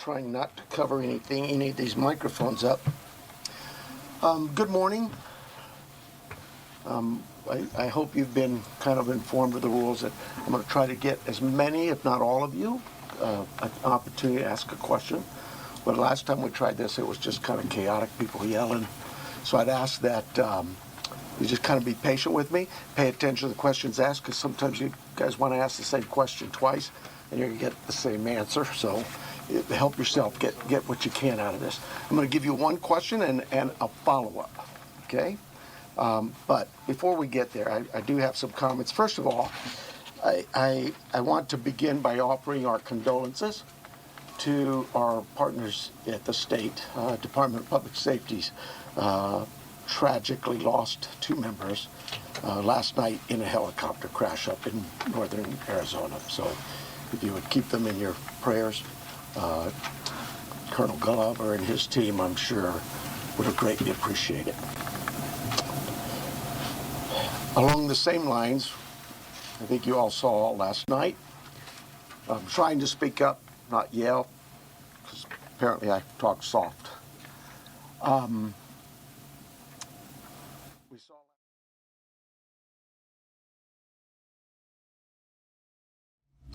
trying not to cover anything, any of these microphones up. Good morning. I hope you've been kind of informed of the rules. That I'm going to try to get as many, if not all of you, an opportunity to ask a question. But last time we tried this, it was just kind of chaotic, people yelling. So I'd ask that you just kind of be patient with me, pay attention to the questions asked, because sometimes you guys want to ask the same question twice, and you're going to get the same answer. So help yourself get what you can out of this. I'm going to give you one question and a follow-up, okay? But before we get there, I do have some comments. First of all, I want to begin by offering our condolences to our partners at the state Department of Public Safety's tragically lost 2 members last night in a helicopter crash up in northern Arizona. So if you would keep them in your prayers, Colonel Glover and his team, I'm sure, would greatly appreciate it. Along the same lines, I think you all saw last night, I'm trying to speak up, not yell, because apparently I talk soft. We saw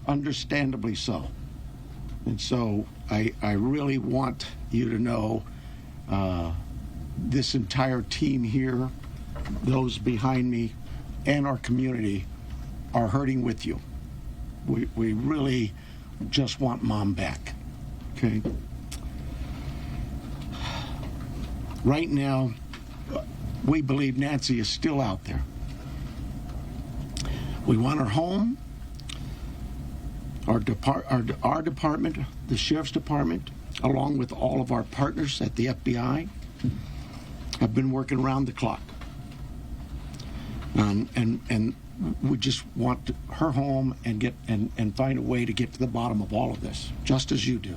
understandably so. And so I really want you to know this entire team here, those behind me, and our community are hurting with you. We really just want Mom back, okay? Right now, we believe Nancy is still out there. We want her home. Our department, the Sheriff's Department, along with all of our partners at the FBI, have been working around the clock. And we just want her home and find a way to get to the bottom of all of this, just as you do.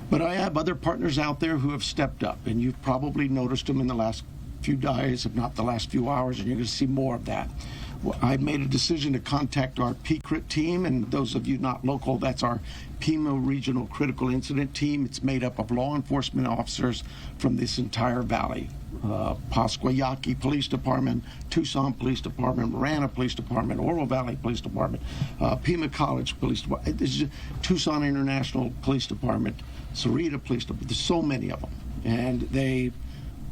But I have other partners out there who have stepped up, and you've probably noticed them in the last few days, if not the last few hours, and you're going to see more of that. I made a decision to contact our PCRIT team, and those of you not local, that's our Pima Regional Critical Incident Team. It's made up of law enforcement officers from this entire valley. Pasquayaki Police Department, Tucson Police Department, Marana Police Department, Oro Valley Police Department, Pima College Police Department, Tucson International Police Department, Sarita Police Department. There's so many of them, and they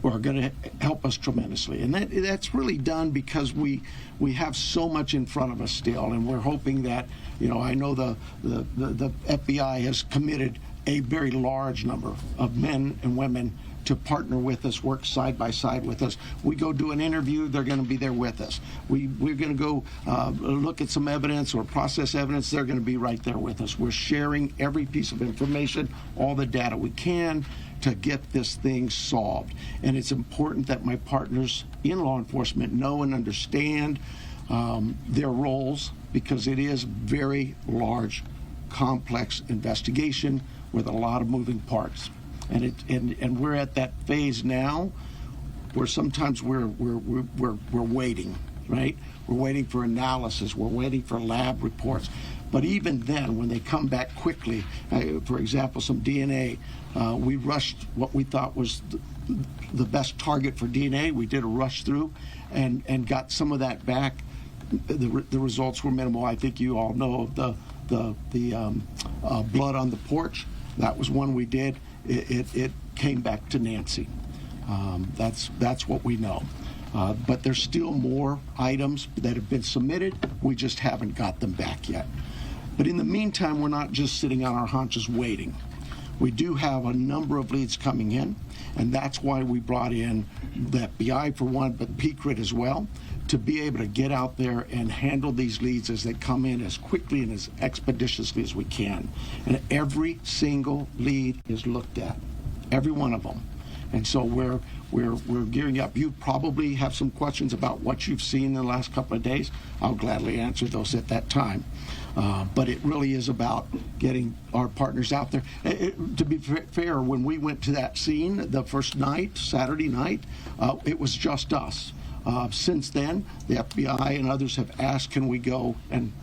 are going to help us tremendously. And that's really done because we have so much in front of us still, and we're hoping that, you know, I know the FBI has committed a very large number of men and women to partner with us, work side by side with us. We go do an interview, they're going to be there with us. We're going to go look at some evidence or process evidence, they're going to be right there with us. We're sharing every piece of information, all the data we can to get this thing solved. And it's important that my partners in law enforcement know and understand their roles, because it is very large, complex investigation with a lot of moving parts. And we're at that phase now where sometimes we're waiting, right? We're waiting for analysis. We're waiting for lab reports. But even then, when they come back quickly, for example, some DNA, we rushed what we thought was the best target for DNA. We did a rush through and got some of that back. The results were minimal. I think you all know of the blood on the porch. That was one we did. It came back to Nancy. That's what we know. But there's still more items that have been submitted. We just haven't got them back yet. But in the meantime, we're not just sitting on our haunches waiting. We do have a number of leads coming in, and that's why we brought in the FBI for one, but PCRIT as well, to be able to get out there and handle these leads as they come in as quickly and as expeditiously as we can. And every single lead is looked at, every one of them. And so we're gearing up. You probably have some questions about what you've seen in the last couple of days. I'll gladly answer those at that time. But it really is about getting our partners out there. To be fair, when we went to that scene the first night, Saturday night, it was just us. Since then, the FBI and others have asked, can we go and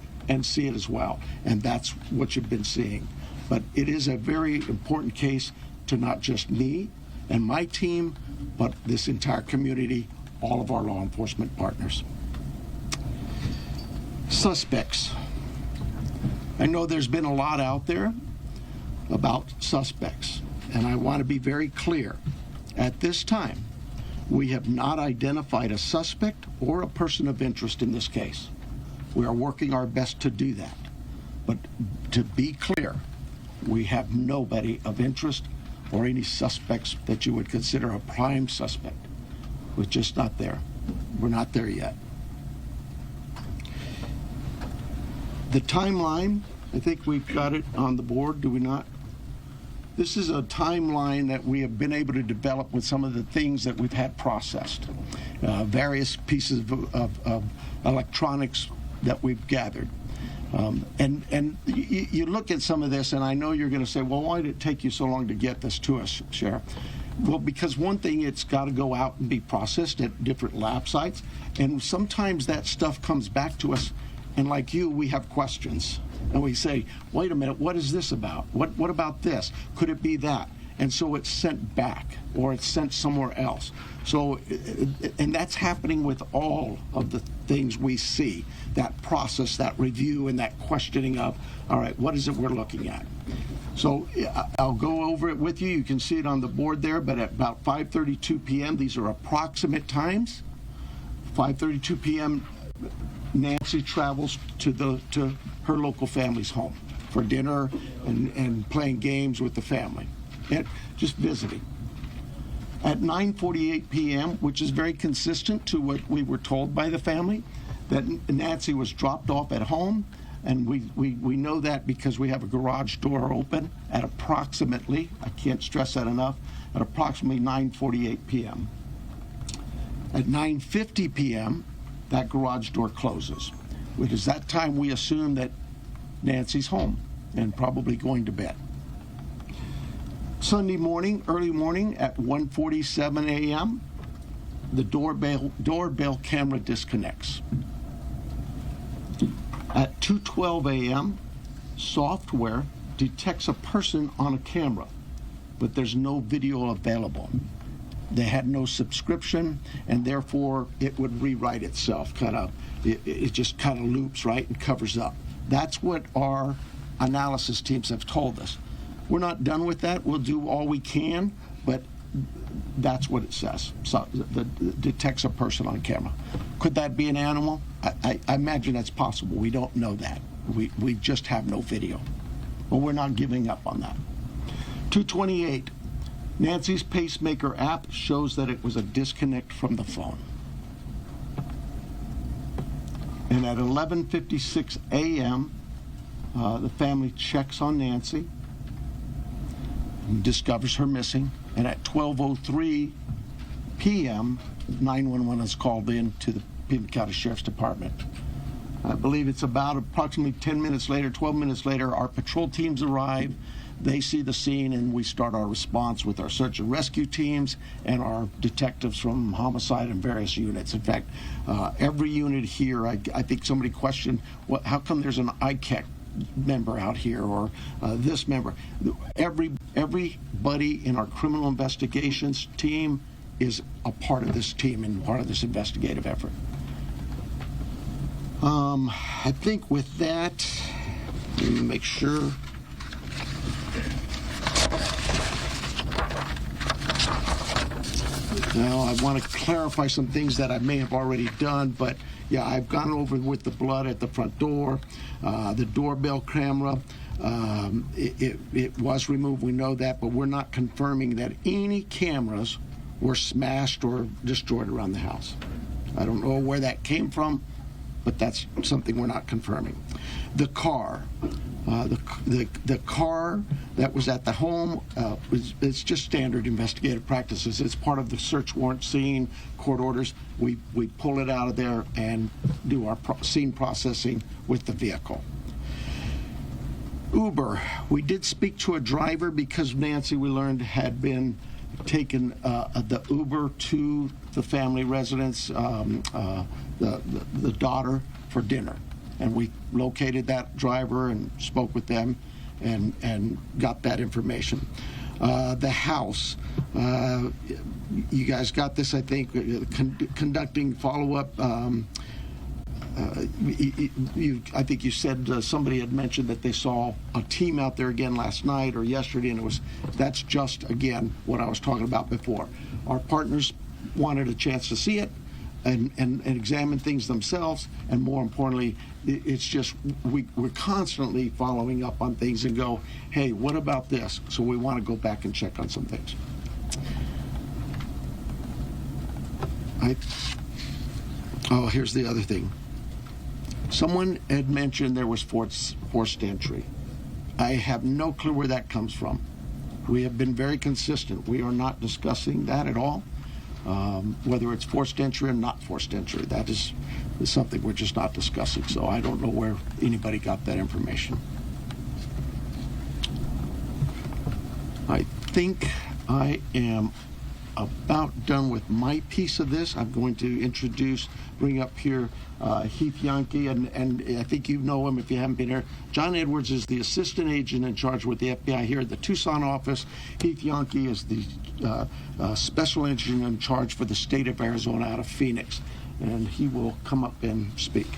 see it as well? And that's what you've been seeing. But it is a very important case to not just me and my team, but this entire community, all of our law enforcement partners. Suspects. I know there's been a lot out there about suspects, and I want to be very clear. At this time, we have not identified a suspect or a person of interest in this case. We are working our best to do that. But to be clear, we have nobody of interest or any suspects that you would consider a prime suspect. We're just not there. We're not there yet. The timeline, I think we've got it on the board, do we not? This is a timeline that we have been able to develop with some of the things that we've had processed. Various pieces of electronics that we've gathered. And you look at some of this, and I know you're going to say, well, why did it take you so long to get this to us, Sheriff? Well, because one thing, it's got to go out and be processed at different lab sites, and sometimes that stuff comes back to us, and like you, we have questions. And we say, wait a minute, what is this about? What about this? Could it be that? And so it's sent back, or it's sent somewhere else. So, and that's happening with all of the things we see, that process, that review, and that questioning of, all right, what is it we're looking at? So I'll go over it with you. You can see it on the board there, but at about 5:32 p.m., these are approximate times. 5:32 p.m., Nancy travels to her local family's home for dinner and playing games with the family, and just visiting. At 9:48 p.m., which is very consistent to what we were told by the family, that Nancy was dropped off at home, and we know that because we have a garage door open at approximately, I can't stress that enough, at approximately 9:48 p.m. At 9:50 p.m., that garage door closes, which is that time we assume that Nancy's home and probably going to bed. Sunday morning, early morning at 1:47 a.m., the doorbell camera disconnects. At 2:12 a.m., software detects a person on a camera, but there's no video available. They had no subscription, and therefore it would rewrite itself. It just kind of loops, right, and covers up. That's what our analysis teams have told us. We're not done with that. We'll do all we can, but that's what it says. So it detects a person on camera. Could that be an animal? I imagine that's possible. We don't know that. We just have no video. But we're not giving up on that. 2:28. Nancy's pacemaker app shows that it was a disconnect from the phone. And at 11:56 a.m., the family checks on Nancy and discovers her missing. And at 12:03 p.m., 911 is called in to the Pima County Sheriff's Department. I believe it's about approximately 10 minutes later, 12 minutes later, our patrol teams arrive. They see the scene, and we start our response with our search and rescue teams and our detectives from homicide and various units. In fact, every unit here, I think somebody questioned, how come there's an ICAC member out here, or this member? Everybody in our criminal investigations team is a part of this team and part of this investigative effort. I think with that, let me make sure. Now, I want to clarify some things that I may have already done, but yeah, I've gone over with the blood at the front door, the doorbell camera. It was removed, we know that, but we're not confirming that any cameras were smashed or destroyed around the house. I don't know where that came from, but that's something we're not confirming. The car. The car that was at the home, it's just standard investigative practices. It's part of the search warrant scene, court orders. We pull it out of there and do our scene processing with the vehicle. Uber. We did speak to a driver because Nancy, we learned, had been taken the Uber to the family residence, the daughter, for dinner. And we located that driver and spoke with them, and got that information. The house, you guys got this, I think, conducting follow-up. I think you said somebody had mentioned that they saw a team out there again last night or yesterday, and that's just, again, what I was talking about before. Our partners wanted a chance to see it and examine things themselves, and more importantly, it's just we're constantly following up on things and go, hey, what about this? So we want to go back and check on some things. Here's the other thing. Someone had mentioned there was forced entry. I have no clue where that comes from. We have been very consistent. We are not discussing that at all. Whether it's forced entry or not forced entry, that is something we're just not discussing. So I don't know where anybody got that information. I think I am about done with my piece of this. I'm going to bring up here Heath Yankee, and I think you know him if you haven't been here. John Edwards is the assistant agent in charge with the FBI here at the Tucson office. Heath Yankee is the special agent in charge for the state of Arizona out of Phoenix, and he will come up and speak.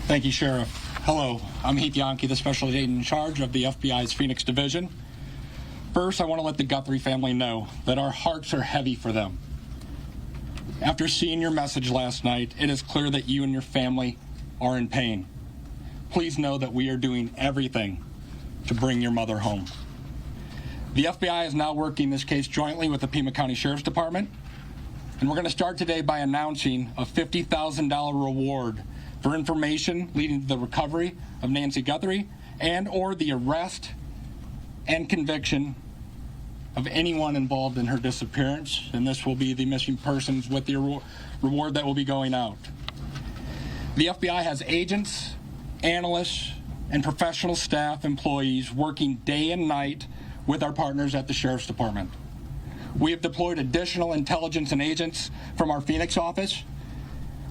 Thank you, Sheriff. Hello, I'm Heath Yankee, the special agent in charge of the FBI's Phoenix Division. First, I want to let the Guthrie family know that our hearts are heavy for them. After seeing your message last night, it is clear that you and your family are in pain. Please know that we are doing everything to bring your mother home. The FBI is now working this case jointly with the Pima County Sheriff's Department, and we're going to start today by announcing a $50,000 reward for information leading to the recovery of Nancy Guthrie and/or the arrest and conviction of anyone involved in her disappearance, and this will be the missing persons with the reward that will be going out. The FBI has agents, analysts, and professional staff employees working day and night with our partners at the Sheriff's Department. We have deployed additional intelligence and agents from our Phoenix office.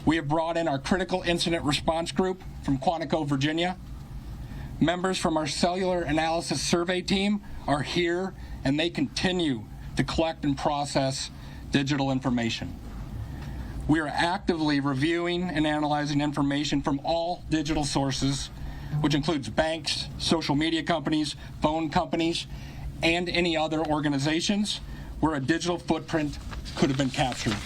We have brought in our Critical Incident Response Group from Quantico, Virginia. Members from our Cellular Analysis Survey team are here, and they continue to collect and process digital information. We are actively reviewing and analyzing information from all digital sources, which includes banks, social media companies, phone companies, and any other organizations where a digital footprint could have been captured.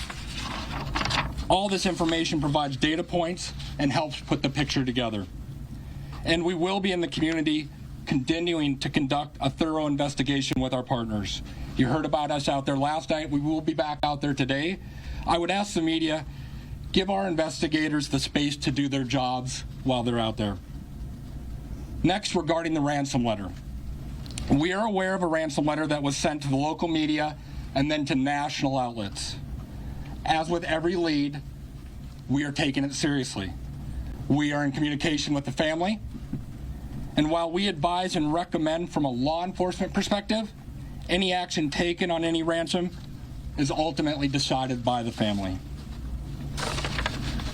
All this information provides data points and helps put the picture together. And we will be in the community continuing to conduct a thorough investigation with our partners. You heard about us out there last night. We will be back out there today. I would ask the media, give our investigators the space to do their jobs while they're out there. Next, regarding the ransom letter. We are aware of a ransom letter that was sent to the local media and then to national outlets. As with every lead, we are taking it seriously. We are in communication with the family, and while we advise and recommend from a law enforcement perspective, any action taken on any ransom is ultimately decided by the family.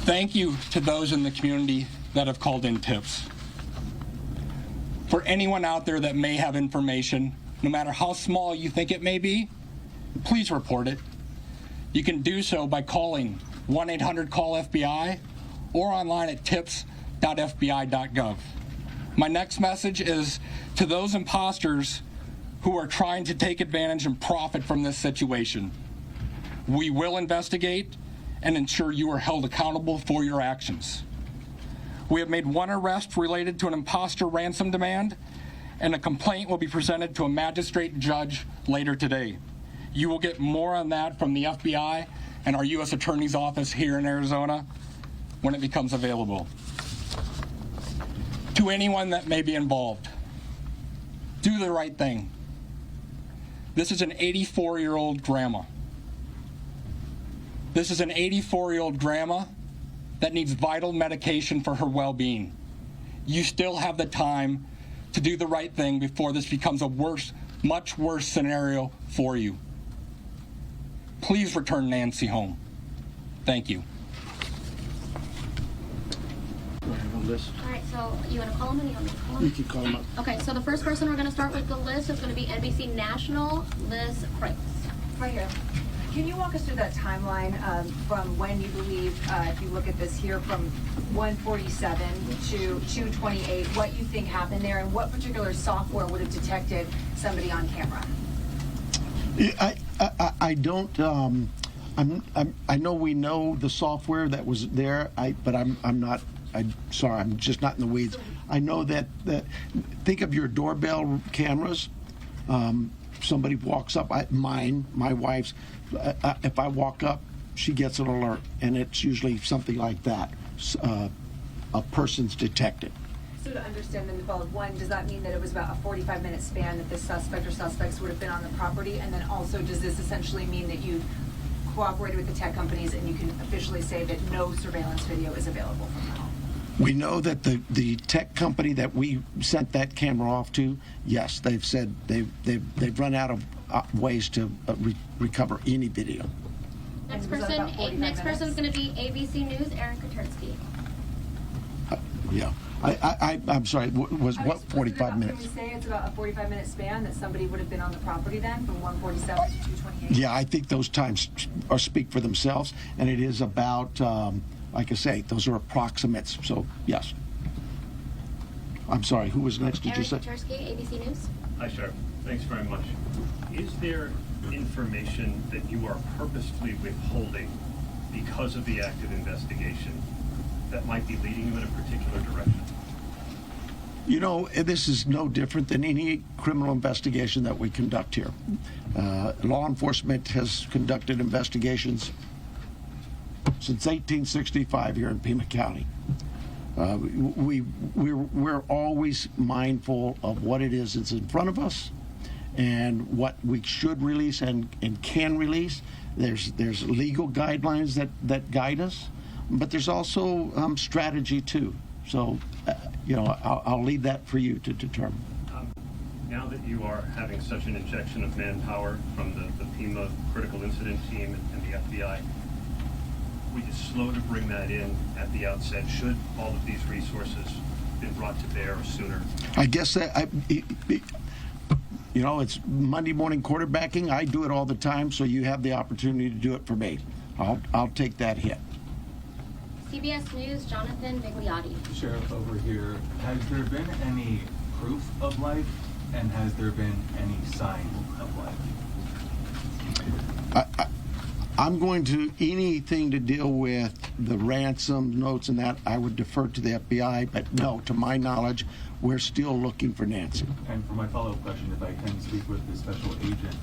Thank you to those in the community that have called in tips. For anyone out there that may have information, no matter how small you think it may be, please report it. You can do so by calling 1-800-CALL-FBI or online at tips.fbi.gov. My next message is to those imposters who are trying to take advantage and profit from this situation. We will investigate and ensure you are held accountable for your actions. We have made one arrest related to an imposter ransom demand, and a complaint will be presented to a magistrate judge later today. You will get more on that from the FBI and our U.S. Attorney's Office here in Arizona when it becomes available. To anyone that may be involved, do the right thing. This is an 84-year-old grandma. This is an 84-year-old grandma that needs vital medication for her well-being. You still have the time to do the right thing before this becomes a much worse scenario for you. Please return Nancy home. Thank you. list. All right, so you want to call them or you want me to call them? You can call them up. Okay, so the first person we're going to start with the list is going to be NBC National, Liz Price. Right here. Can you walk us through that timeline from when you believe, if you look at this here, from 147 to 228, what you think happened there, and what particular software would have detected somebody on camera? I don't. I know we know the software that was there. But I'm not. I'm sorry. I'm just not in the weeds. I know that. Think of your doorbell cameras. Somebody walks up. My wife's. If I walk up, she gets an alert, and it's usually something like that. A person's detected. So to understand then, one, does that mean that it was about a 45-minute span that this suspect or suspects would have been on the property? And then also, does this essentially mean that you cooperated with the tech companies and you can officially say that no surveillance video is available from the home? We know that the tech company that we sent that camera off to, yes, they've said they've run out of ways to recover any video. Next And was that about 45 Next minutes? person is going to be ABC News, Erica Tursky. Yeah, I'm sorry. Was I what was 45 Can minutes? we say it's about a 45-minute span that somebody would have been on the property then, from 147 to 228? Yeah, I think those times speak for themselves, and it is about, like I say, those are approximates. So yes. I'm sorry. Who was next? Did you Erica say? Tursky, ABC News. Hi, Sheriff. Thanks very much. Is there information that you are purposefully withholding because of the active investigation that might be leading you in a particular direction? You know, this is no different than any criminal investigation that we conduct here. Law enforcement has conducted investigations since 1865 here in Pima County. We're always mindful of what it is that's in front of us and what we should release and can release. There's legal guidelines that guide us, but there's also strategy too. So, I'll leave that for you to determine. Now that you are having such an injection of manpower from the Pima Critical Incident Team and the FBI, were you slow to bring that in at the outset? Should all of these resources been brought to bear sooner? I guess that it's Monday morning quarterbacking. I do it all the time, so you have the opportunity to do it for me. I'll take that hit. CBS News, Jonathan Vigliotti. Sheriff, over here, has there been any proof of life, and has there been any sign of life? I'm going to anything to deal with the ransom notes and that. I would defer to the FBI, but no, to my knowledge, we're still looking for Nancy. And for my follow-up question, if I can speak with the special agent,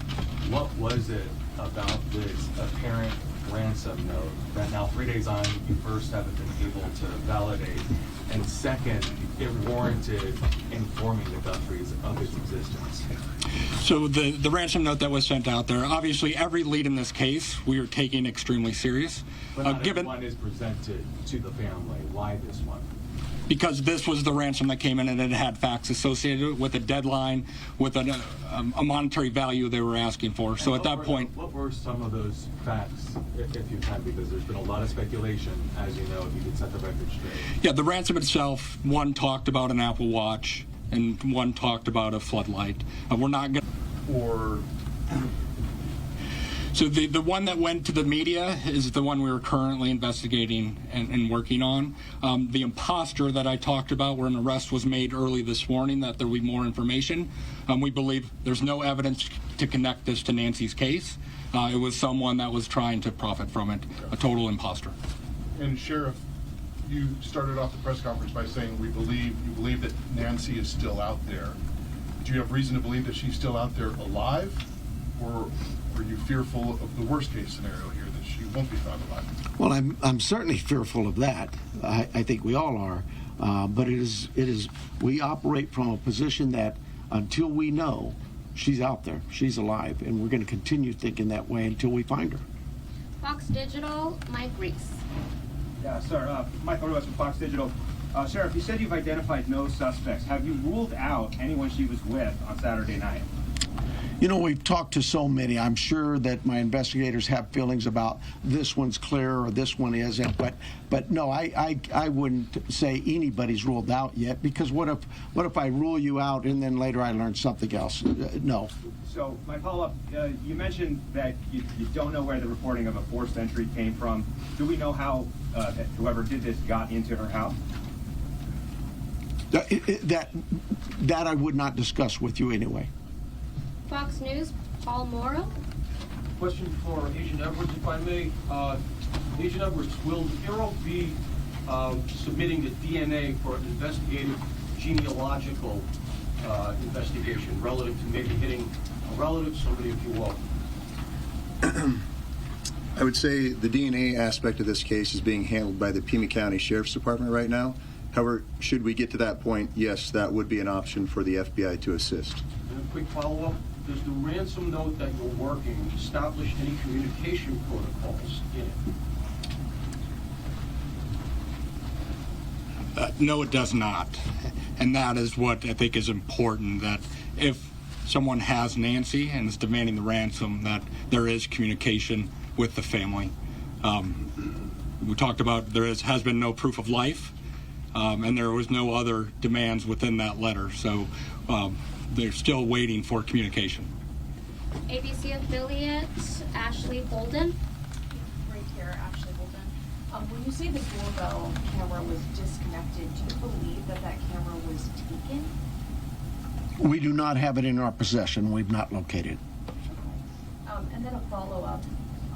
what was it about this apparent ransom note that now 3 days on you first haven't been able to validate, and second, it warranted informing the Guthries of its existence? So the ransom note that was sent out there, obviously every lead in this case we are taking extremely serious. But not everyone is presented to the family. Why this one? Because this was the ransom that came in and it had facts associated with a deadline, with a monetary value they were asking for. So at that point... What were some of those facts, if you can, because there's been a lot of speculation, as you know, if you could set the record straight. Yeah, the ransom itself, one talked about an Apple Watch and one talked about a floodlight. We're not going Or So the one that went to the media is the one we were currently investigating and working on. The imposter that I talked about, where an arrest was made early this morning, that there will be more information. We believe there's no evidence to connect this to Nancy's case. It was someone that was trying to profit from it, a total imposter. And Sheriff, you started off the press conference by saying you believe that Nancy is still out there. Do you have reason to believe that she's still out there alive, or are you fearful of the worst case scenario here, that she won't be found alive? Well, I'm certainly fearful of that. I think we all are. But it is we operate from a position that until we know she's out there, she's alive, and we're going to continue thinking that way until we find her. Fox Digital, Mike Reese. Yeah, sir. Mike Orwell from Fox Digital. Sheriff, you said you've identified no suspects. Have you ruled out anyone she was with on Saturday night? You know, we've talked to so many. I'm sure that my investigators have feelings about this one's clear or this one isn't. But no, I wouldn't say anybody's ruled out yet, because what if I rule you out and then later I learn something else? No. So my follow-up, you mentioned that you don't know where the reporting of a forced entry came from. Do we know how whoever did this got into her house? That I would not discuss with you anyway. Fox News, Paul Morrow. Question for Agent Edwards, if I may. Agent Edwards, will the Bureau be submitting the DNA for an investigative genealogical investigation relative to maybe hitting a relative, somebody, if you will? I would say the DNA aspect of this case is being handled by the Pima County Sheriff's Department right now. However, should we get to that point, yes, that would be an option for the FBI to assist. And a quick follow-up. Does the ransom note that you're working establish any communication protocols in it? No, it does not. And that is what I think is important, that if someone has Nancy and is demanding the ransom, that there is communication with the family. We talked about has been no proof of life, and there was no other demands within that letter. So they're still waiting for communication. ABC affiliate, Ashley Holden. Right here, Ashley Holden. When you say the doorbell camera was disconnected, do you believe that camera was taken? We do not have it in our possession. We've not located it. And then a follow-up.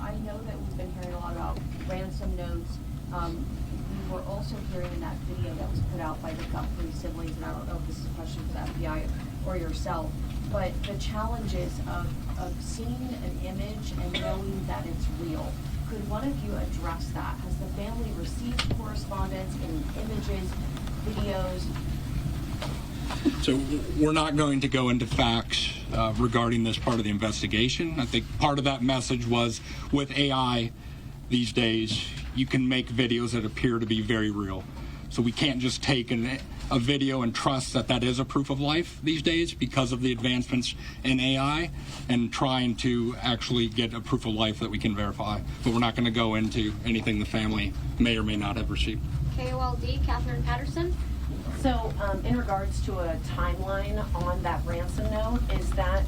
I know that we've been hearing a lot about ransom notes. We were also hearing in that video that was put out by the Guthrie siblings, and I don't know if this is a question for the FBI or yourself, but the challenges of seeing an image and knowing that it's real. Could one of you address that? Has the family received correspondence in images, videos? So we're not going to go into facts regarding this part of the investigation. I think part of that message was, with AI these days, you can make videos that appear to be very real. So we can't just take a video and trust that is a proof of life these days, because of the advancements in AI and trying to actually get a proof of life that we can verify. But we're not going to go into anything the family may or may not have received. KOLD, Catherine Patterson. So, in regards to a timeline on that ransom note, is that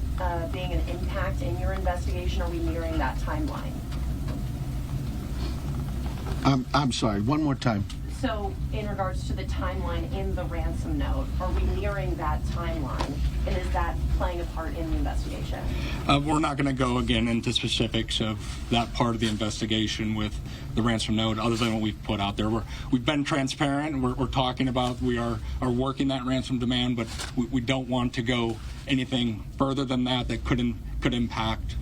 being an impact in your investigation? Are we nearing that timeline? I'm sorry, one more time. So, in regards to the timeline in the ransom note, are we nearing that timeline? And is that playing a part in the investigation? We're not going to go again into specifics of that part of the investigation with the ransom note, other than what we've put out there. We've been transparent. We're talking about we are working that ransom demand, but we don't want to go anything further than that could impact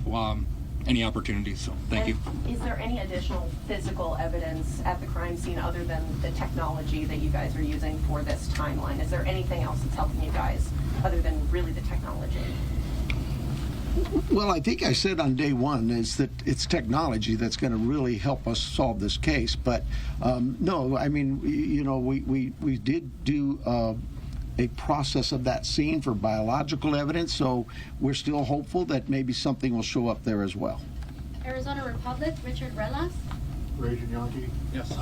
any opportunities. So thank you. Is there any additional physical evidence at the crime scene other than the technology that you guys are using for this timeline? Is there anything else that's helping you guys other than really the technology? Well, I think I said on day one is that it's technology that's going to really help us solve this case. But no, I mean, you know, we did do a process of that scene for biological evidence, so we're still hopeful that maybe something will show up there as well. Arizona Republic, Richard Relas. Agent Yankee? Yes.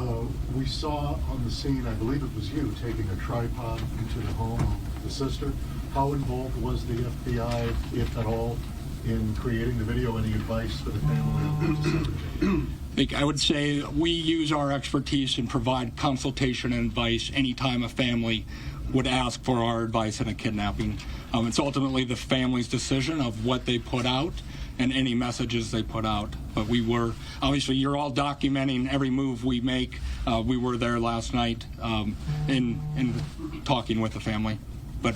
We saw on the scene, I believe it was you, taking a tripod into the home of the sister. How involved was the FBI, if at all, in creating the video? Any advice for the family? I would say we use our expertise and provide consultation and advice anytime a family would ask for our advice in a kidnapping. It's ultimately the family's decision of what they put out and any messages they put out. But we were, obviously, you're all documenting every move we make. We were there last night in talking with the family. But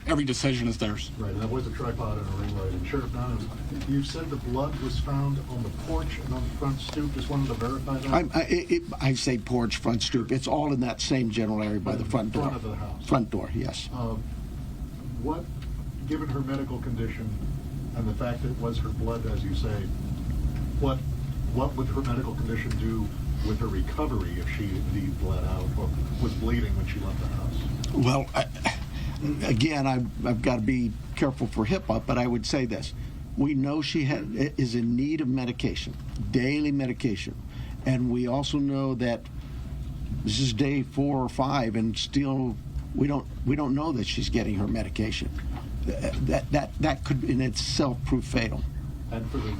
every decision is theirs. Right, and that was a tripod and a ring light. And Sheriff Nanos, you said the blood was found on the porch and on the front stoop. Just wanted to verify that. I say porch, front stoop. It's all in that same general area by the front door. Front of the house. Front door, yes. What, given her medical condition and the fact that it was her blood, as you say, what would her medical condition do with her recovery if she indeed bled out or was bleeding when she left the house? Well, again, I've got to be careful for HIPAA, but I would say this. We know she is in need of medication, daily medication. And we also know that this is day 4 or 5, and still we don't know that she's getting her medication. That could in itself prove fatal. And for the,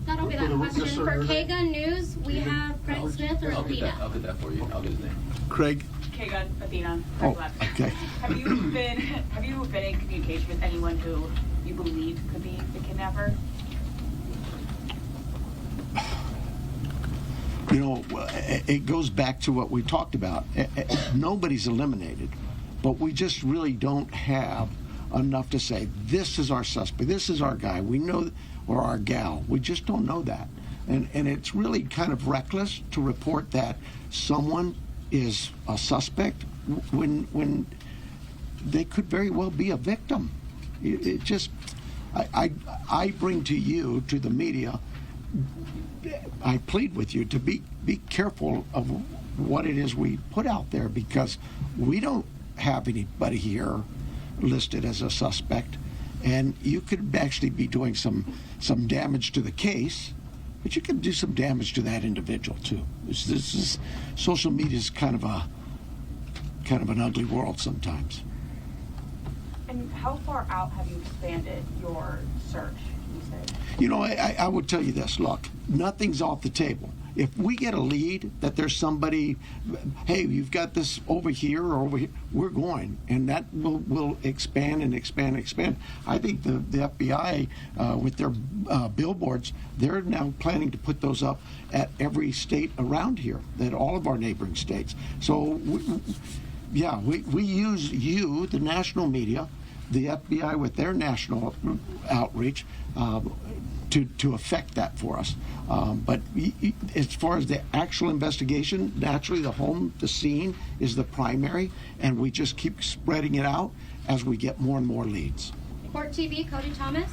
That'll be that question. For KGUN News, we have Craig Smith or Athena. I'll get that for you. I'll get his name. Craig? KGUN, Athena. Oh, okay. Have you been in communication with anyone who you believe could be the kidnapper? You know, it goes back to what we talked about. Nobody's eliminated, but we just really don't have enough to say, this is our suspect, this is our guy, we know, or our gal. We just don't know that. And it's really kind of reckless to report that someone is a suspect when they could very well be a victim. It just, I bring to you, to the media, I plead with you to be careful of what it is we put out there, because we don't have anybody here listed as a suspect, and you could actually be doing some damage to the case, but you can do some damage to that individual too. This is social media is kind of an ugly world sometimes. And how far out have you expanded your search, you say? You know, I would tell you this, look, nothing's off the table. If we get a lead that there's somebody, hey, you've got this over here or over here, we're going, and that will expand and expand and expand. I think the FBI, with their billboards, they're now planning to put those up at every state around here, at all of our neighboring states. So, we use you, the national media, the FBI with their national outreach, to affect that for us. But as far as the actual investigation, naturally the scene is the primary, and we just keep spreading it out as we get more and more leads. Court TV, Cody Thomas.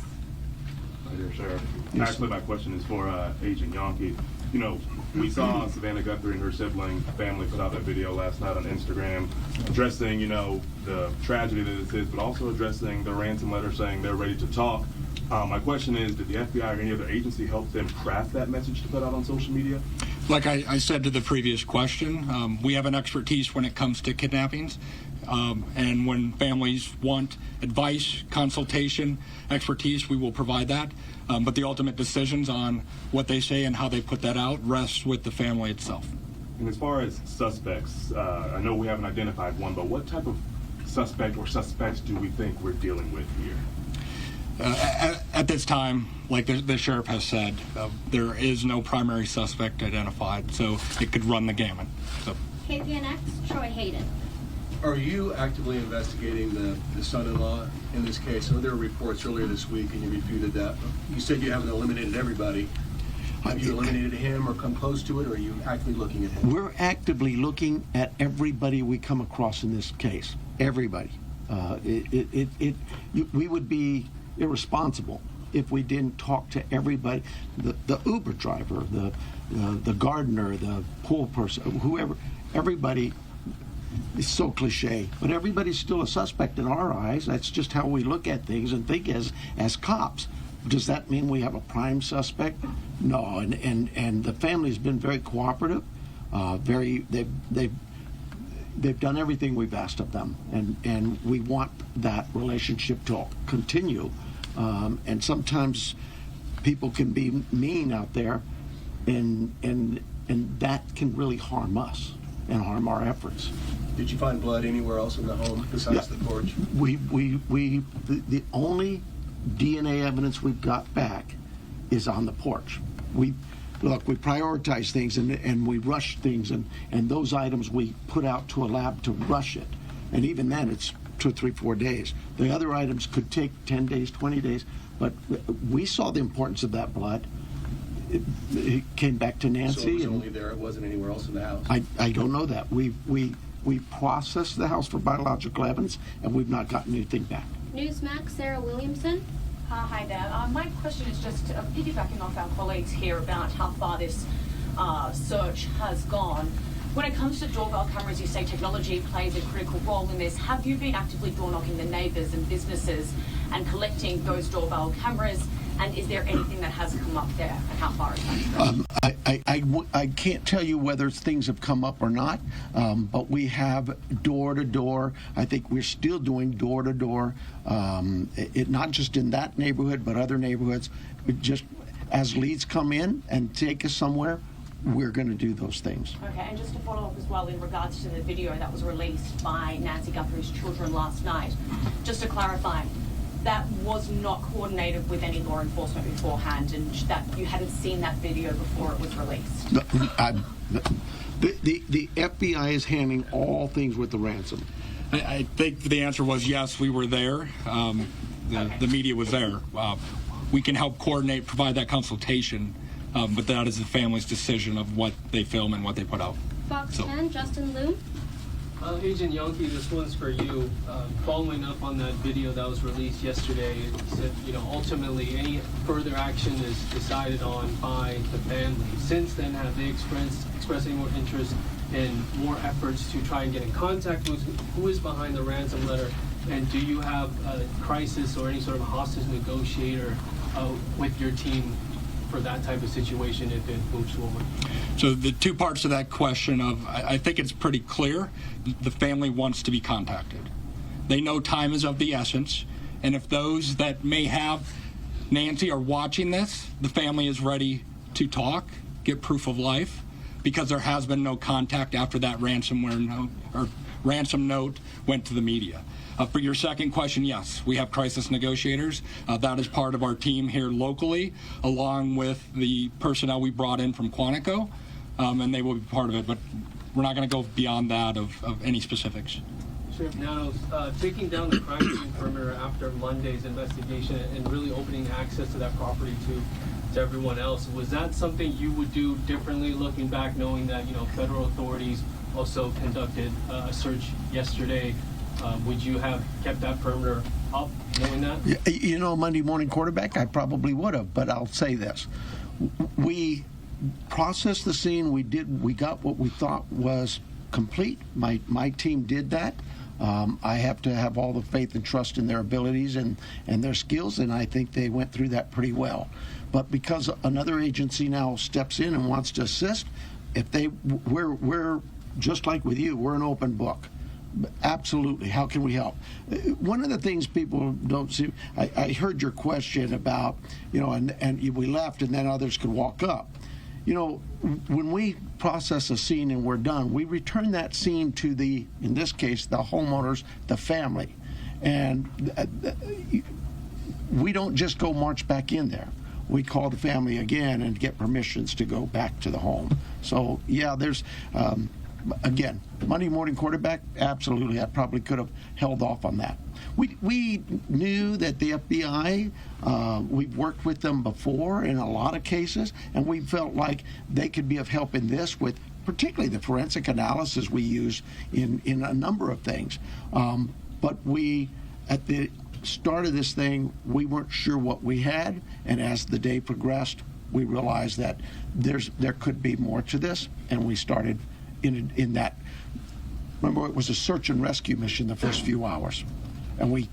Hi there, Sheriff. Yes. Actually, my question is for Agent Yonke. You know, we saw Savannah Guthrie and her sibling family put out that video last night on Instagram addressing, you know, the tragedy that this is, but also addressing the ransom letter saying they're ready to talk. My question is, did the FBI or any other agency help them craft that message to put out on social media? Like I said to the previous question, we have an expertise when it comes to kidnappings. And when families want advice, consultation, expertise, we will provide that. But the ultimate decisions on what they say and how they put that out rests with the family itself. And as far as suspects, I know we haven't identified one, but what type of suspect or suspects do we think we're dealing with here? At this time, like the sheriff has said, there is no primary suspect identified, so it could run the gamut. So. KPNX, Troy Hayden. Are you actively investigating the son-in-law in this case? I know there were reports earlier this week, and you refuted that. You said you haven't eliminated everybody. Have you eliminated him or come close to it, or are you actively looking at him? We're actively looking at everybody we come across in this case. Everybody. We would be irresponsible if we didn't talk to everybody. The Uber driver, the gardener, the pool person, whoever, everybody. It's so cliche, but everybody's still a suspect in our eyes. That's just how we look at things and think as cops. Does that mean we have a prime suspect? No, and the family's been very cooperative. They've done everything we've asked of them, and we want that relationship to continue. And sometimes people can be mean out there, and that can really harm us and harm our efforts. Did you find blood anywhere else in the home besides the porch? The only DNA evidence we've got back is on the porch. We prioritize things and we rush things, and those items we put out to a lab to rush it. And even then, it's 2, 3, 4 days. The other items could take 10 days, 20 days, but we saw the importance of that blood. It came back to Nancy. So it was only there, it wasn't anywhere else in the house? I don't know that. We processed the house for biological evidence, and we've not gotten anything back. Newsmax, Sarah Williamson. Hi there. My question is just piggybacking off our colleagues here about how far this search has gone. When it comes to doorbell cameras, you say technology plays a critical role in this. Have you been actively door knocking the neighbours and businesses and collecting those doorbell cameras? And is there anything that has come up there, and how far is that? I can't tell you whether things have come up or not, but we have door-to-door. I think we're still doing door-to-door, not just in that neighborhood, but other neighborhoods. Just as leads come in and take us somewhere, we're going to do those things. Okay, and just to follow up as well in regards to the video that was released by Nancy Guthrie's children last night, just to clarify, that was not coordinated with any law enforcement beforehand, and that you hadn't seen that video before it was released? The FBI is handling all things with the ransom. I think the answer was yes, we were there. The media was there. We can help coordinate, provide that consultation, but that is the family's decision of what they film and what they put out. Fox So. 10, Justin Liu. Agent Yankee, this one's for you. Following up on that video that was released yesterday, it said, ultimately any further action is decided on by the family. Since then, have they expressed any more interest in more efforts to try and get in contact with who is behind the ransom letter? And do you have a crisis or any sort of hostage negotiator with your team for that type of situation if it moves forward? So the two parts of that question I think it's pretty clear. The family wants to be contacted. They know time is of the essence. And if those that may have Nancy are watching this, the family is ready to talk, get proof of life, because there has been no contact after that ransom note went to the media. For your second question, yes, we have crisis negotiators. That is part of our team here locally, along with the personnel we brought in from Quantico, and they will be part of it. But we're not going to go beyond that of any specifics. Sheriff Nanos, taking down the crime scene perimeter after Monday's investigation and really opening access to that property to everyone else, was that something you would do differently looking back, knowing that federal authorities also conducted a search yesterday? Would you have kept that perimeter up, knowing that? Monday morning quarterback, I probably would have, but I'll say this. We processed the scene. We got what we thought was complete. My team did that. I have to have all the faith and trust in their abilities and their skills, and I think they went through that pretty well. But because another agency now steps in and wants to assist, we're just like with you, we're an open book. Absolutely. How can we help? One of the things people don't see, I heard your question about, and we left and then others could walk up. When we process a scene and we're done, we return that scene to in this case, the homeowners, the family. And we don't just go march back in there. We call the family again and get permissions to go back to the home. So, yeah, there's... Again, Monday morning quarterback, absolutely. I probably could have held off on that. We knew that the FBI, we've worked with them before in a lot of cases, and we felt like they could be of help in this with particularly the forensic analysis we use in a number of things. But at the start of this thing, we weren't sure what we had, and as the day progressed, we realized that there could be more to this, and we started in that. Remember, it was a search and rescue mission the first few hours, and we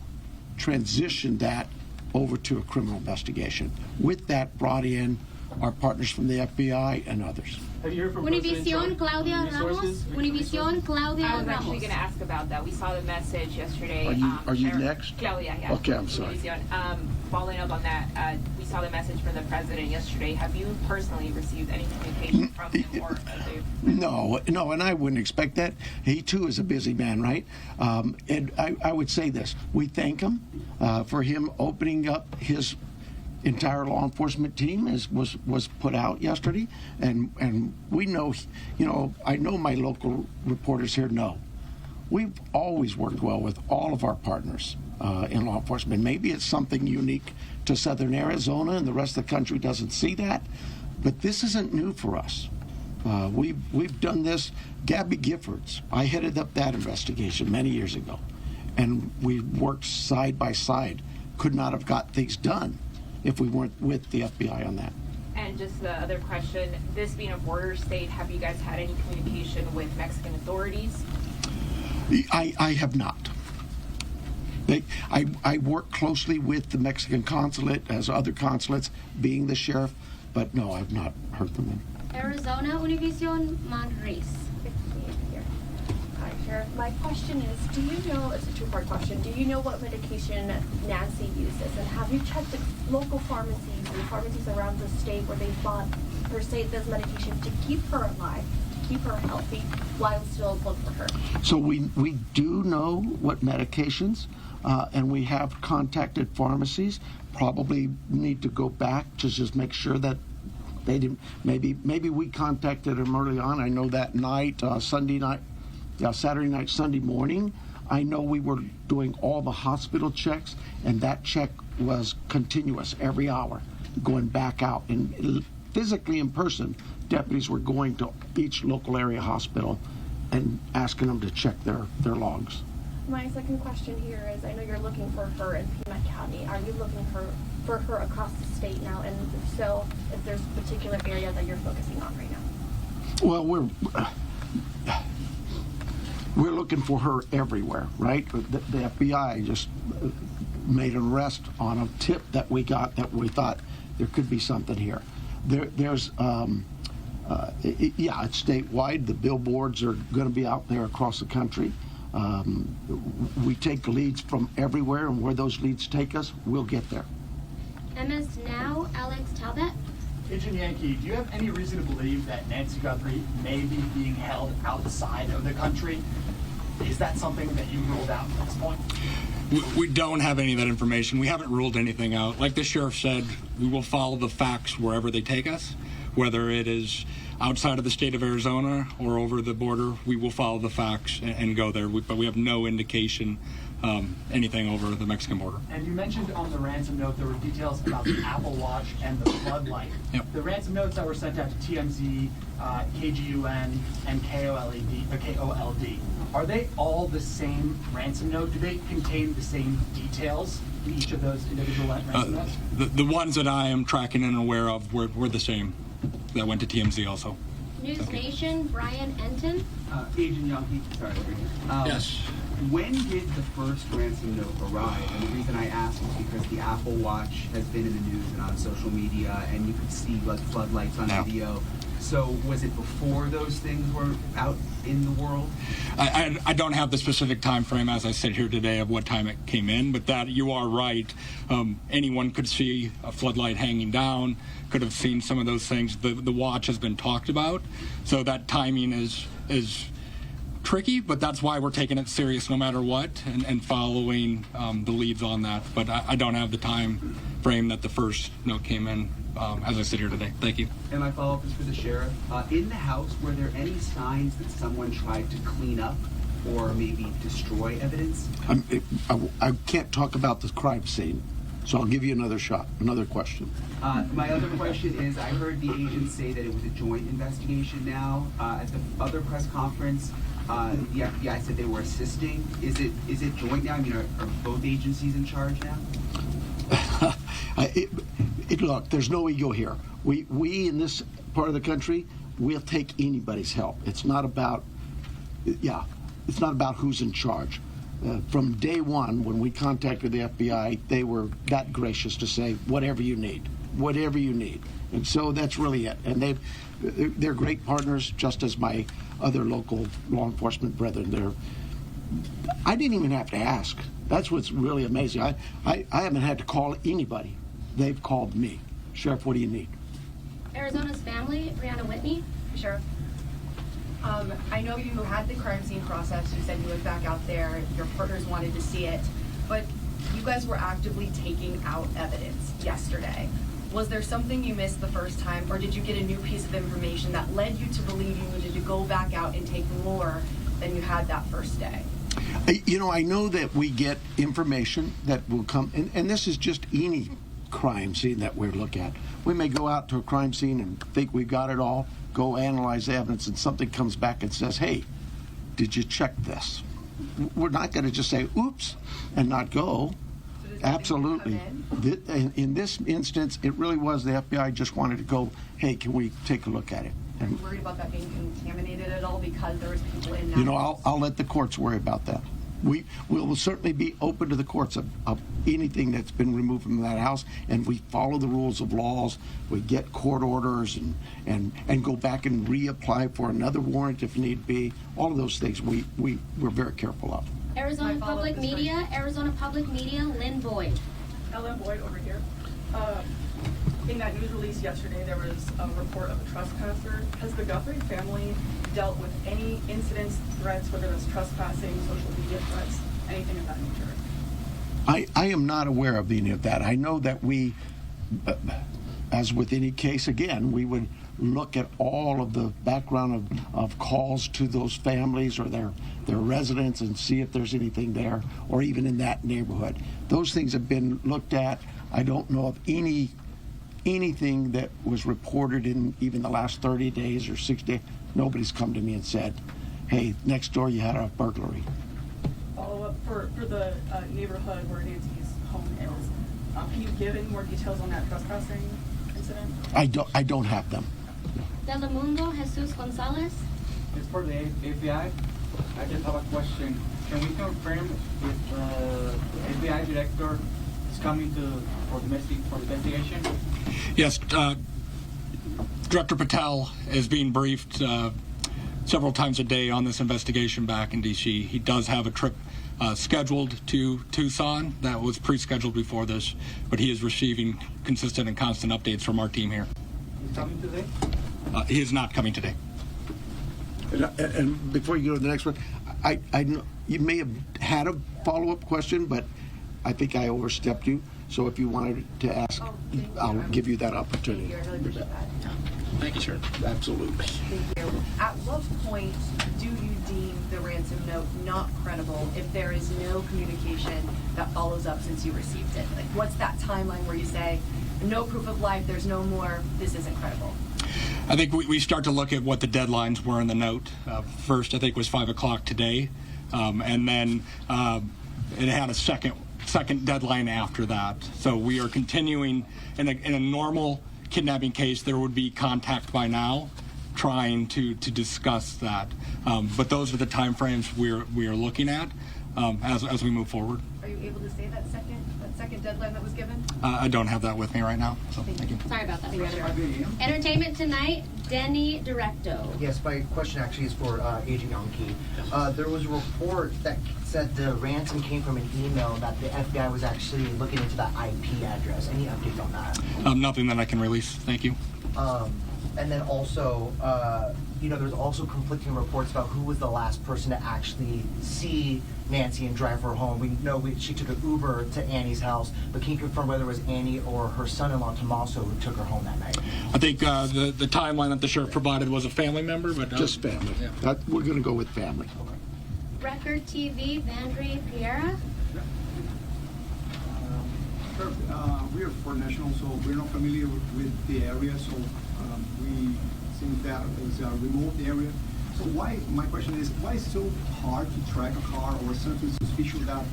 transitioned that over to a criminal investigation. With that, brought in our partners from the FBI and others. Have you heard from Univision, Claudia Ramos. Univision, Claudia I was Ramos. actually going to ask about that. We saw the message yesterday. Are you next? Claudia, yeah. Okay, I'm sorry. Univision. Following up on that, we saw the message from the president yesterday. Have you personally received any communication from him or No, and I wouldn't expect that. He too is a busy man, right? And I would say this: we thank him for him opening up his entire law enforcement team was put out yesterday, and we know, I know my local reporters here know. We've always worked well with all of our partners in law enforcement. Maybe it's something unique to Southern Arizona and the rest of the country doesn't see that, but this isn't new for us. We've done this. Gabby Giffords, I headed up that investigation many years ago, and we worked side by side. Could not have got things done if we weren't with the FBI on that. And just the other question, this being a border state, have you guys had any communication with Mexican authorities? I have not. I work closely with the Mexican consulate, as other consulates, being the sheriff, but no, I've not heard from them. Arizona Univision Manris. Hi, Sheriff. My question is, do you know, it's a two-part question, do you know what medication Nancy uses? And have you checked at local pharmacies and pharmacies around the state where they bought, per se, this medication to keep her alive, to keep her healthy, while still look for her? So we do know what medications, and we have contacted pharmacies. Probably need to go back to just make sure that they didn't. Maybe we contacted them early on. I know that night, Saturday night, Sunday morning. I know we were doing all the hospital checks, and that check was continuous every hour, going back out and physically in person. Deputies were going to each local area hospital and asking them to check their logs. My second question here is, I know you're looking for her in Pima County. Are you looking for her across the state now? And if so, if there's a particular area that you're focusing on right now? Well, we're looking for her everywhere, right? The FBI just made an arrest on a tip that we got that we thought there could be something here. There's it's statewide. The billboards are going to be out there across the country. We take leads from everywhere, and where those leads take us, we'll get there. MS Now, Alex Talbot. Agent Yankee, do you have any reason to believe that Nancy Guthrie may be being held outside of the country? Is that something that you ruled out at this point? We don't have any of that information. We haven't ruled anything out. Like the sheriff said, we will follow the facts wherever they take us, whether it is outside of the state of Arizona or over the border. We will follow the facts and go there, but we have no indication anything over the Mexican border. And you mentioned on the ransom note there were details about the Apple Watch and the floodlight. Yep. The ransom notes that were sent out to TMZ, KGUN, and KOLD, are they all the same ransom note? Do they contain the same details in each of those individual ransom notes? The ones that I am tracking and aware of were the same that went to TMZ also. News Nation, Brian Enton. Agent Yankee, sorry. Yes. When did the first ransom note arrive? And the reason I ask is because the Apple Watch has been in the news and on social media, and you could see like floodlights on video. So was it before those things were out in the world? I don't have the specific time frame as I sit here today of what time it came in, but that you are right. Anyone could see a floodlight hanging down, could have seen some of those things. The watch has been talked about, so that timing is tricky, but that's why we're taking it serious no matter what and following the leads on that. But I don't have the time frame that the first note came in as I sit here today. Thank you. And my follow-up is for the sheriff. In the house, were there any signs that someone tried to clean up or maybe destroy evidence? I can't talk about the crime scene, so I'll give you another shot, another question. My other question is, I heard the agents say that it was a joint investigation now. At the other press conference, the FBI said they were assisting. Is it joint now? I mean, are both agencies in charge now? Look, there's no ego here. We in this part of the country, we'll take anybody's help. It's not about who's in charge. From day one, when we contacted the FBI, they were that gracious to say, whatever you need. And so that's really it. And they're great partners, just as my other local law enforcement brethren. I didn't even have to ask. That's what's really amazing. I haven't had to call anybody. They've called me. Sheriff, what do you need? Arizona's Family, Brianna Whitney. Sheriff, I know you had the crime scene process. You said you went back out there. Your partners wanted to see it. But you guys were actively taking out evidence yesterday. Was there something you missed the first time, or did you get a new piece of information that led you to believe you needed to go back out and take more than you had that first day? I know that we get information that will come, and this is just any crime scene that we look at. We may go out to a crime scene and think we've got it all, go analyze the evidence, and something comes back and says, hey, did you check this? We're not going to just say, oops, and not go. Absolutely. In this instance, it really was the FBI just wanted to go, hey, can we take a look at it? Are you worried about that being contaminated at all because there was people in that? I'll let the courts worry about that. we will certainly be open to the courts of anything that's been removed from that house, and we follow the rules of laws. We get court orders and go back and reapply for another warrant if need be. All of those things we're very careful of. Arizona Public Media, Lynn Boyd. Ellen Boyd over here. In that news release yesterday, there was a report of a trespasser. Has the Guthrie family dealt with any incidents, threats, whether it's trespassing, social media threats, anything of that nature? I am not aware of any of that. I know that we, as with any case, again, we would look at all of the background of calls to those families or their residents and see if there's anything there or even in that neighborhood. Those things have been looked at. I don't know of anything that was reported in even the last 30 days or 60 days. Nobody's come to me and said, hey, next door you had a burglary. Follow up for the neighborhood where Nancy's home is. Can you give any more details on that trespassing incident? I don't have them. Telemundo, Jesus Gonzalez. It's for the FBI. I just have a question. Can we confirm if the FBI director is coming for investigation? Yes, Director Patel is being briefed several times a day on this investigation back in D.C. He does have a trip scheduled to Tucson that was pre-scheduled before this, but he is receiving consistent and constant updates from our team here. He's coming today? He is not coming today. And before you go to the next one, I know you may have had a follow-up question, but I think I overstepped you. So if you wanted to ask, I'll give you that opportunity. Thank you. I really appreciate that. Thank you, sir. Absolutely. Thank you. At what point do you deem the ransom note not credible if there is no communication that follows up since you received it? Like, what's that timeline where you say, no proof of life, there's no more, this isn't credible? I think we start to look at what the deadlines were in the note. First, I think, was 5 o'clock today, and then it had a second deadline after that. So we are continuing in a normal kidnapping case. There would be contact by now, trying to discuss that. But those are the time frames we are looking at as we move forward. Are you able to say that second deadline that was given? I don't have that with me right now. So thank you. Sorry about that. Entertainment Tonight, Denny Directo. Yes, my question actually is for Agent Yankee. There was a report that said the ransom came from an email that the FBI was actually looking into that IP address. Any updates on that? Nothing that I can release. Thank you. And then also, there's also conflicting reports about who was the last person to actually see Nancy and drive her home. We know she took an Uber to Annie's house, but can you confirm whether it was Annie or her son-in-law, Tommaso, who took her home that night? I think the timeline that the sheriff provided was a family member, but just family. Yeah. We're going to go with family. Record TV, Vandre Piera. Sure. We are foreign nationals, so we're not familiar with the area, so we think that is a remote area. So my question is, why is it so hard to track a car or something suspicious that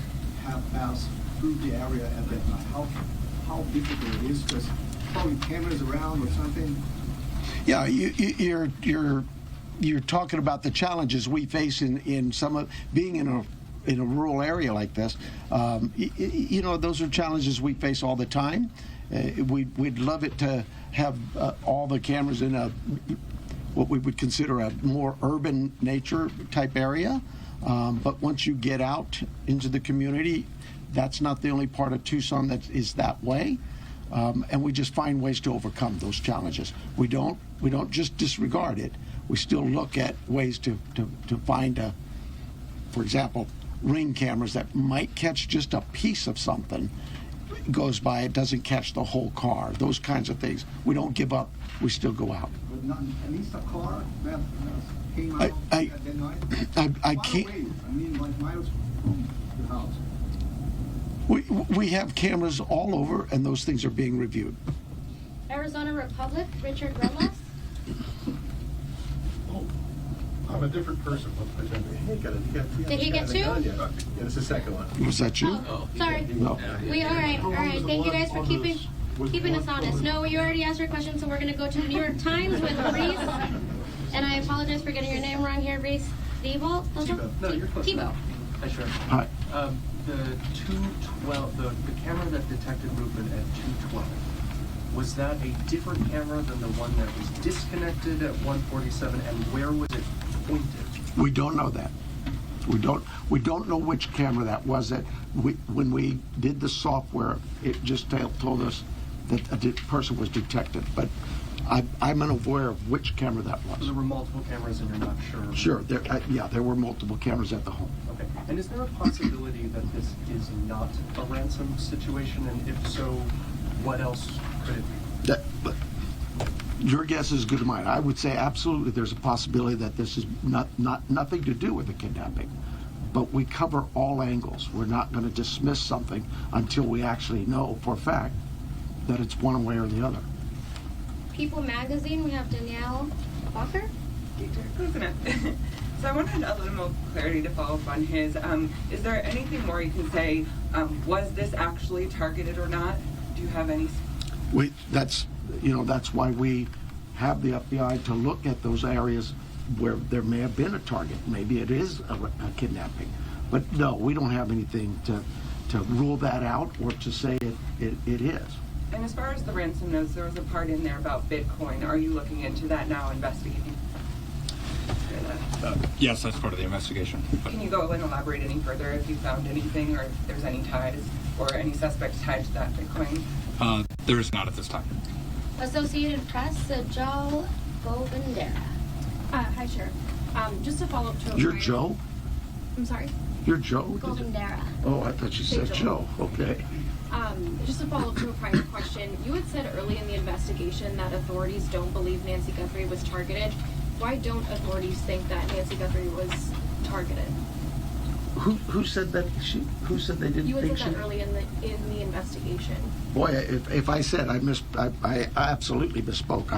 have passed through the area at that night? How difficult it is, because probably cameras around or something? Yeah, you're talking about the challenges we face in some of being in a rural area like this. Those are challenges we face all the time. We'd love it to have all the cameras in what we would consider a more urban nature type area. But once you get out into the community, that's not the only part of Tucson that is that way. And we just find ways to overcome those challenges. We don't just disregard it. We still look at ways to find for example, ring cameras that might catch just a piece of something. It goes by, it doesn't catch the whole car. Those kinds of things. We don't give up. We still go out. But not at least a car that came out at that night? I can't. Away. I mean, like miles from the house. We have cameras all over, and those things are being reviewed. Arizona Republic, Richard Relas. I'm a different person. Did he get two? Yeah, it's the second one. Was that you? Oh, sorry. No. All right. Thank you guys for keeping us honest. No, you already asked your question, so we're going to go to the New York Times with Reese. And I apologize for getting your name wrong here, Reese. Tebow? No, you're close. Tebow. Hi, Sheriff. Hi. The 212, the camera that detected movement at 212, was that a different camera than the one that was disconnected at 147, and where was it pointed? We don't know that. We don't know which camera that was. When we did the software, it just told us that a person was detected, but I'm unaware of which camera that was. So there were multiple cameras and you're not sure? Sure, there were multiple cameras at the home. Okay. And is there a possibility that this is not a ransom situation, and if so, what else could it be? Your guess is as good as mine. I would say absolutely there's a possibility that this is nothing to do with the kidnapping. But we cover all angles. We're not going to dismiss something until we actually know for a fact that it's one way or the other. People Magazine, we have Danielle Walker. So I wanted a little more clarity to follow up on his. Is there anything more you can say? Was this actually targeted or not? Do you have any? That's why we have the FBI to look at those areas where there may have been a target. Maybe it is a kidnapping. But no, we don't have anything to rule that out or to say it is. And as far as the ransom notes, there was a part in there about Bitcoin. Are you looking into that now, investigating? Yes, that's part of the investigation. Can you go and elaborate any further if you found anything, or if there's any ties or any suspects tied to that Bitcoin? There is not at this time. Associated Press, Joe Govindera. Hi, Sheriff. Just to follow up to You're Joe? I'm sorry? You're Joe? Govindera. Oh, I thought you said Joe. Okay. Just to follow up to a prior question, you had said early in the investigation that authorities don't believe Nancy Guthrie was targeted. Why don't authorities think that Nancy Guthrie was targeted? Who said that? Who said they didn't You had think said she? that early in the investigation. Boy, if I said I absolutely misspoke.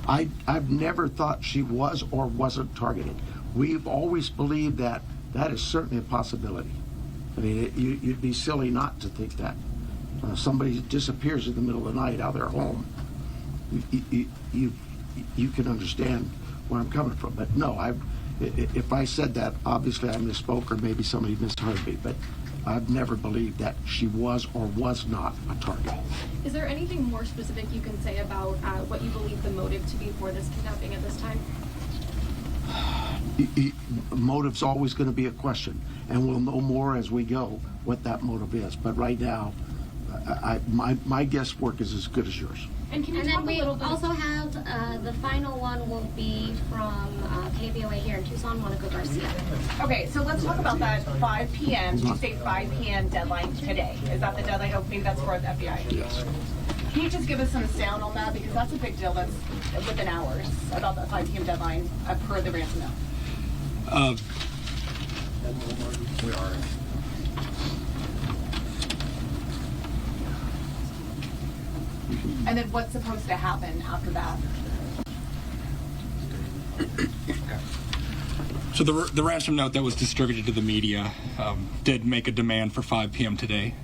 I've never thought she was or wasn't targeted. We've always believed that is certainly a possibility. I mean, you'd be silly not to think that. Somebody disappears in the middle of the night out of their home. You can understand where I'm coming from. But no, if I said that, obviously I misspoke, or maybe somebody misheard me. But I've never believed that she was or was not a target. Is there anything more specific you can say about what you believe the motive to be for this kidnapping at this time? Motive's always going to be a question, and we'll know more as we go what that motive is. But right now, my guesswork is as good as yours. And can you And talk then we a little bit? also have the final one will be from KBOA here in Tucson, Monica Garcia. Okay, so let's talk about that 5 p.m. You say 5 p.m. deadline today. Is that the deadline? Oh, maybe that's for the FBI. Yes. Can you just give us some sound on that? Because that's a big deal. That's within hours about that 5 p.m. deadline per the ransom note. We are. And then what's supposed to happen after that? So the ransom note that was distributed to the media did make a demand for 5 p.m. today,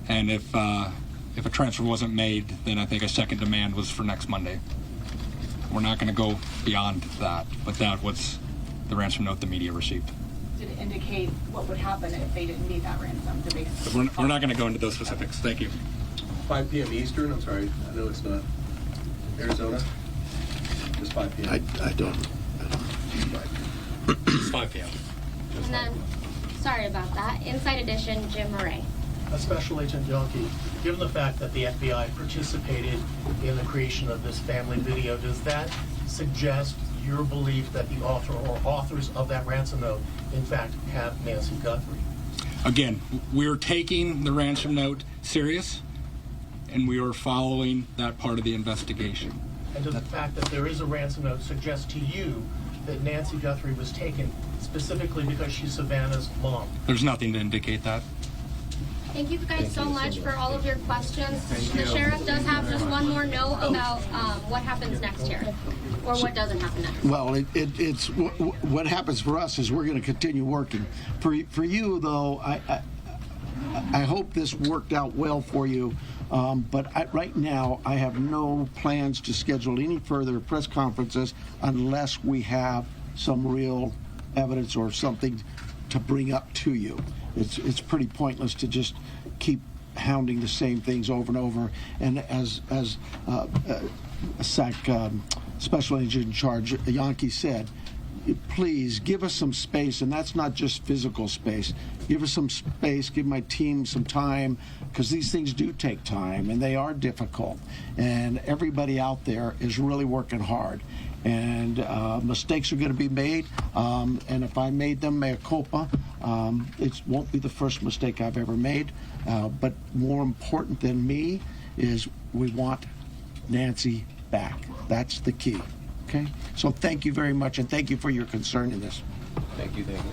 and if a transfer wasn't made, then I think a second demand was for next Monday. We're not going to go beyond that, but that was the ransom note the media received. Did it indicate what would happen if they didn't meet that ransom? Did they? We're not going to go into those specifics. Thank you. 5 p.m. Eastern, I'm sorry, I know it's not Arizona. Just 5 p.m. I don't. It's 5 p.m. And then, sorry about that, Inside Edition, Jim Murray. Special Agent Yonke, given the fact that the FBI participated in the creation of this family video, does that suggest your belief that the author or authors of that ransom note, in fact, have Nancy Guthrie? Again, we're taking the ransom note serious, and we are following that part of the investigation. And does the fact that there is a ransom note suggest to you that Nancy Guthrie was taken specifically because she's Savannah's mom? There's nothing to indicate that. Thank you guys so much for all of your questions. The sheriff does have just one more note about what happens next here, or what doesn't happen next. Well, it's what happens for us is we're going to continue working. For you, though, I hope this worked out well for you. But right now, I have no plans to schedule any further press conferences unless we have some real evidence or something to bring up to you. It's pretty pointless to just keep hounding the same things over and over. And as Special Agent in Charge Yankee said, please give us some space, and that's not just physical space. Give us some space, give my team some time, because these things do take time, and they are difficult. And everybody out there is really working hard. And mistakes are going to be made, and if I made them, mea culpa. It won't be the first mistake I've ever made, but more important than me is we want Nancy back. That's the key. Okay? So thank you very much, and thank you for your concern in this. Thank you, thank you.